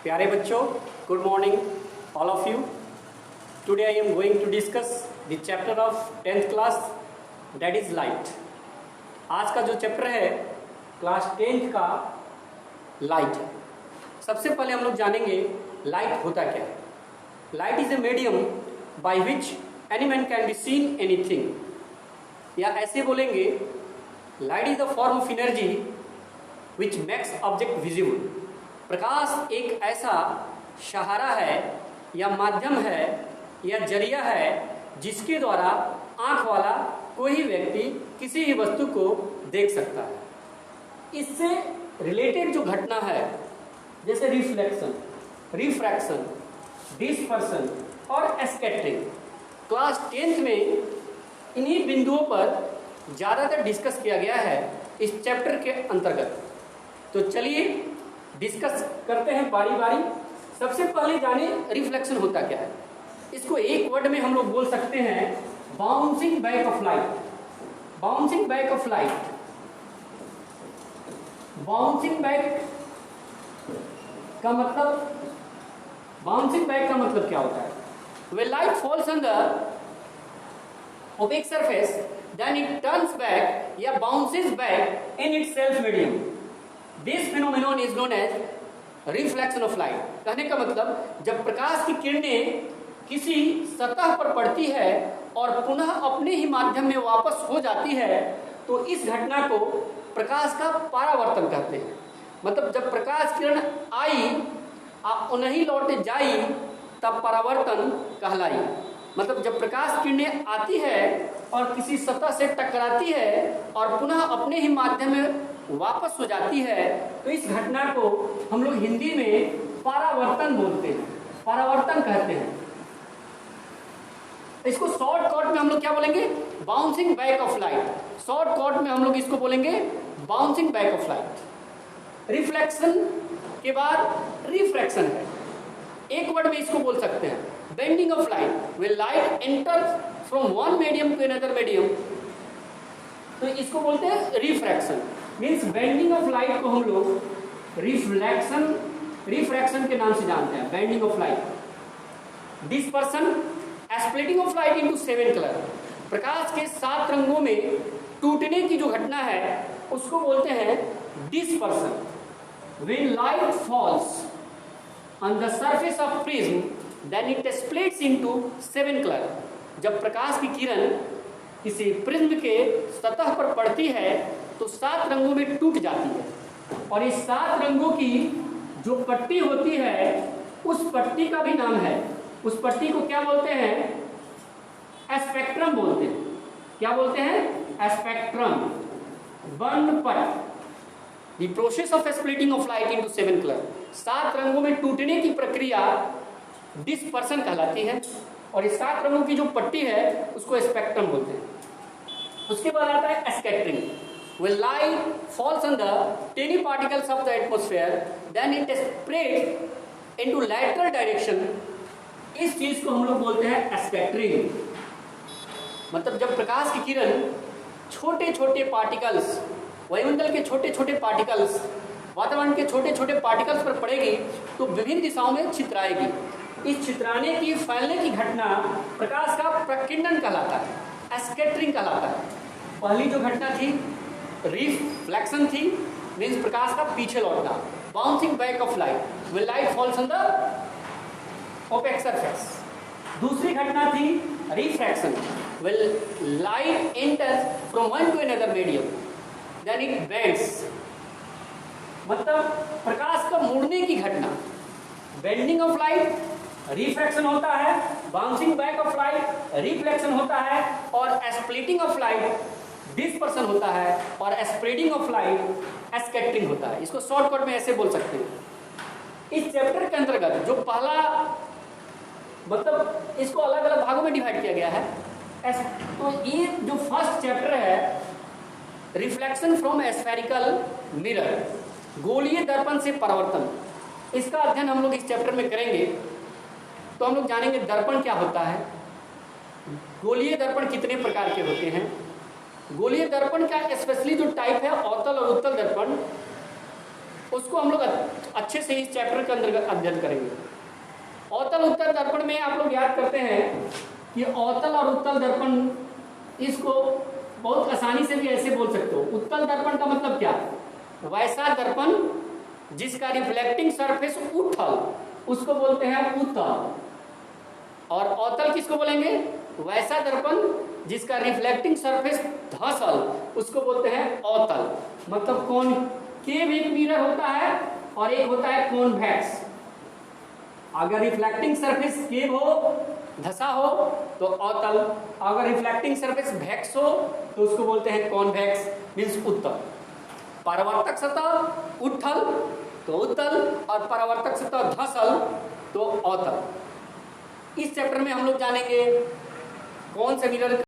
प्यारे बच्चों, good morning all of you. Today I am going to discuss the chapter of 10th class, that is light. आज का जो chapter है class 10th का light है। सबसे पहले हम लोग जानेंगे लाइट होता क्या है। Light is a medium by which any man can be seen anything, या ऐसे बोलेंगे light is the form of energy which makes object visible. प्रकाश एक ऐसा सहारा है या माध्यम है या जरिया है जिसके द्वारा आंख वाला कोई व्यक्ति किसी भी वस्तु को देख सकता है। इससे रिलेटेड जो घटना है जैसे रिफ्लेक्शन, रिफ्रैक्शन, डिस्पर्सन और स्कैटरिंग, क्लास 10th में इन्हीं बिंदुओं पर ज़्यादातर डिस्कस किया गया है इस चैप्टर के अंतर्गत। तो चलिए डिस्कस करते हैं बारी बारी। सबसे पहले जाने रिफ्लेक्शन होता क्या है। इसको एक वर्ड में हम लोग बोल सकते हैं bouncing back of light. Bouncing back of light, bouncing back का मतलब, बाउंसिंग बैक का मतलब क्या होता है? When light falls on the opaque surface, then it turns back या bounces back in its self medium. This phenomenon is known as reflection of light। कहने का मतलब जब प्रकाश की किरणें किसी सतह पर पड़ती है और पुनः अपने ही माध्यम में वापस हो जाती है तो इस घटना को प्रकाश का परावर्तन कहते हैं। मतलब जब प्रकाश किरण आई और नहीं लौट जाई तब परावर्तन कहलाई। मतलब जब प्रकाश किरणें आती है और किसी सतह से टकराती है और पुनः अपने ही माध्यम में वापस हो जाती है तो इस घटना को हम लोग हिंदी में परावर्तन बोलते हैं, परावर्तन कहते हैं। इसको शॉर्ट कट में हम लोग क्या बोलेंगे? Bouncing back of light. Short cut में हम लोग इसको बोलेंगे bouncing back of light. Reflection के बाद रिफ्रैक्शन है, एक वर्ड में इसको बोल सकते हैं bending of light. When light enters from one medium to another medium, तो इसको बोलते हैं refraction. Means bending of light को हम लोग रिफ्लेक्शन, रिफ्रैक्शन के नाम से जानते हैं, bending of light. Dispersion, splitting of light into 7 colour. प्रकाश के 7 रंगों में टूटने की जो घटना है उसको बोलते हैं dispersion. When light falls on the surface of prism then it splits into 7 colour. जब प्रकाश की किरण किसी प्रिज्म के सतह पर पड़ती है तो 7 रंगों में टूट जाती है और इस 7 रंगों की जो पट्टी होती है उस पट्टी का भी नाम है। उस पट्टी को क्या बोलते हैं? स्पेक्ट्रम बोलते हैं। क्या बोलते हैं? स्पेक्ट्रम, वर्णपट। The process of splitting of light into 7 colour. 7 रंगों में टूटने की प्रक्रिया डिस्पर्सन कहलाती है और इस 7 रंगों की जो पट्टी है उसको स्पेक्ट्रम बोलते हैं। उसके बाद आता है scattering. When light falls on the tiny particles of the atmosphere, then it spreads into lateral direction। इस चीज को हम लोग बोलते हैं स्कैटरिंग। मतलब जब प्रकाश की किरण छोटे छोटे पार्टिकल्स, वायुमंडल के छोटे छोटे पार्टिकल्स, वातावरण के छोटे छोटे पार्टिकल्स पर पड़ेगी तो विभिन्न दिशाओं में छितराएगी। इस छितराने की, फैलने की घटना प्रकाश का प्रकीर्णन कहलाता है, स्कैटरिंग कहलाता है। पहली जो घटना थी रिफ्लेक्शन थी, मीन्स प्रकाश का पीछे लौटना, bouncing back of light when light falls on the opaque surface. दूसरी घटना थी refraction, when light enters from one to another medium then it bends. मतलब प्रकाश का मुड़ने की घटना, बेंडिंग ऑफ लाइट, रिफ्रैक्शन होता है, bouncing back of light, reflection होता है और स्प्लिटिंग ऑफ लाइट, डिस्पर्सन होता है और स्प्रेडिंग ऑफ लाइट, स्कैटरिंग होता है। इसको शॉर्टकट में ऐसे बोल सकते हैं। इस चैप्टर के अंतर्गत जो पहला, मतलब इसको अलग अलग भागों में डिवाइड किया गया है। तो ये जो फर्स्ट चैप्टर है रिफ्लेक्शन फ्रॉम स्फेरिकल मिरर, गोलीय दर्पण से परावर्तन, इसका अध्ययन हम लोग इस चैप्टर में करेंगे। तो हम लोग जानेंगे दर्पण क्या होता है, गोलीय दर्पण कितने प्रकार के होते हैं, गोलीय दर्पण का स्पेशली जो टाइप है अवतल और उत्तल दर्पण, उसको हम लोग अच्छे से इस चैप्टर के अंतर्गत अध्ययन करेंगे। अवतल उत्तल दर्पण में आप लोग याद करते हैं कि अवतल और उत्तल दर्पण, इसको बहुत आसानी से भी ऐसे बोल सकते हो। उत्तल दर्पण का मतलब क्या? वैसा दर्पण जिसका रिफ्लेक्टिंग सरफेस उत्तल, उसको बोलते हैं उत्तल। और अवतल किसको बोलेंगे? वैसा दर्पण जिसका रिफ्लेक्टिंग सरफेस धसल, उसको बोलते हैं अवतल। मतलब कॉनकेव एक मिरर होता है और एक होता है कॉन्वेक्स। अगर रिफ्लेक्टिंग सरफेस केव हो, धसा हो, तो अवतल। अगर रिफ्लेक्टिंग सरफेस वेक्स हो तो उसको बोलते हैं कॉन्वेक्स, मींस उत्तल। परावर्तक सतह उत्तल तो उत्तल, और परावर्तक सतह धसल तो अवतल। इस चैप्टर में हम लोग जानेंगे कौन से मिरर